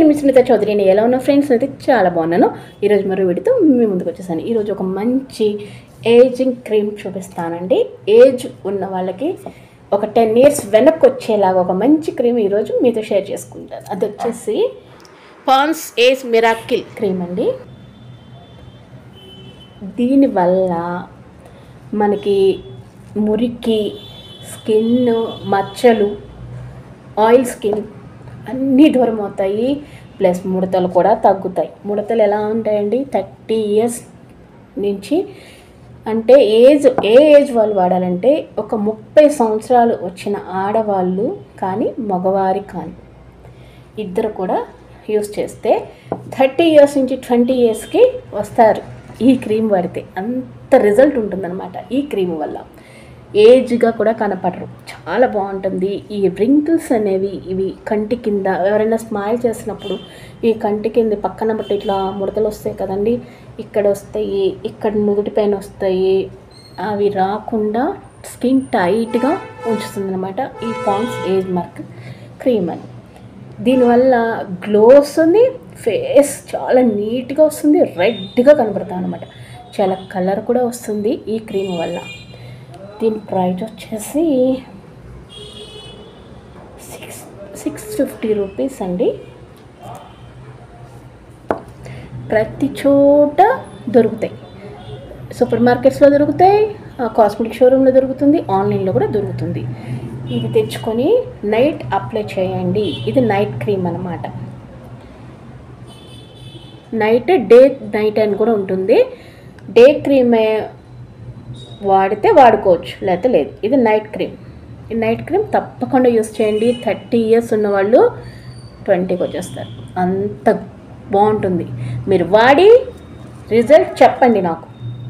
నేను మీ సునీత చౌదరి. నేను ఎలా ఉన్నా ఫ్రెండ్స్ అయితే చాలా బాగున్నాను. ఈరోజు మరో వీడియోతో మీ ముందుకు వచ్చేసాను. ఈరోజు ఒక మంచి ఏజింగ్ క్రీమ్ చూపిస్తానండి. ఏజ్ ఉన్న వాళ్ళకి ఒక 10 years వెనక్కి వచ్చేలాగా ఒక మంచి క్రీమ్ ఈరోజు మీతో షేర్ చేసుకుంటాను. అది వచ్చేసి పాండ్స్ ఏజ్ మిరాకిల్ క్రీమ్ అండి. దీనివల్ల మనకి మురికి, స్కిన్, మచ్చలు, ఆయిల్ స్కిన్ అన్నీ దూరం అవుతాయి. ప్లస్ ముడతలు కూడా తగ్గుతాయి. ముడతలు ఎలా ఉంటాయండి, 30 years నుంచి అంటే ఏ ఏజ్ వాళ్ళు వాడాలంటే ఒక 30 సంవత్సరాలు వచ్చిన ఆడవాళ్ళు కానీ మగవారి కానీ ఇద్దరు కూడా యూస్ చేస్తే 30 years నుంచి 20 yearsకి వస్తారు. ఈ క్రీమ్ వాడితే అంత రిజల్ట్ ఉంటుందన్నమాట. ఈ క్రీమ్ వల్ల ఏజ్గా కూడా కనపడరు. చాలా బాగుంటుంది. ఈ రింకిల్స్ అనేవి ఇవి కంటి కింద ఎవరైనా స్మైల్ చేసినప్పుడు ఈ కంటి కింద పక్కన బట్టి ఇట్లా ముడతలు వస్తాయి కదండి, ఇక్కడ వస్తాయి, ఇక్కడ నుదుటి పైన వస్తాయి. అవి రాకుండా స్కిన్ టైట్గా ఉంచుతుంది అనమాట ఈ పాండ్స్ ఏజ్ మార్క్ క్రీమ్ అని. దీనివల్ల గ్లో వస్తుంది, ఫేస్ చాలా నీట్గా వస్తుంది, రెడ్గా కనపడతాం అనమాట. చాలా కలర్ కూడా వస్తుంది ఈ క్రీమ్ వల్ల. దీని ప్రైస్ వచ్చేసి 650 రూపీస్ అండి. ప్రతి చోట దొరుకుతాయి. సూపర్ మార్కెట్స్లో దొరుకుతాయి, కాస్మెటిక్ షోరూంలో దొరుకుతుంది, ఆన్లైన్లో కూడా దొరుకుతుంది. ఇది తెచ్చుకొని నైట్ అప్లై చేయండి. ఇది నైట్ క్రీమ్ అన్నమాట. నైట్ అని కూడా ఉంటుంది. డే క్రీమే వాడితే వాడుకోవచ్చు, లేకపోతే లేదు. ఇది నైట్ క్రీమ్. ఈ నైట్ క్రీమ్ తప్పకుండా యూస్ చేయండి. 30 years ఉన్నవాళ్ళు 20కి వచ్చేస్తారు. అంత బాగుంటుంది. మీరు వాడి రిజల్ట్ చెప్పండి నాకు,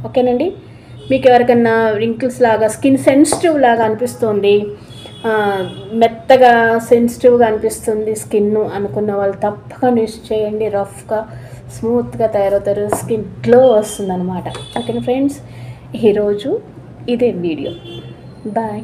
ఓకేనండి. మీకు ఎవరికన్నా రింకిల్స్ లాగా స్కిన్ సెన్సిటివ్ లాగా అనిపిస్తుంది, మెత్తగా సెన్సిటివ్గా అనిపిస్తుంది స్కిన్ అనుకున్న వాళ్ళు తప్పకుండా యూస్ చేయండి. రఫ్గా స్మూత్గా తయారవుతారు, స్కిన్ గ్లో వస్తుంది అనమాట. ఓకేనా ఫ్రెండ్స్, ఈరోజు ఇదే వీడియో. బాయ్.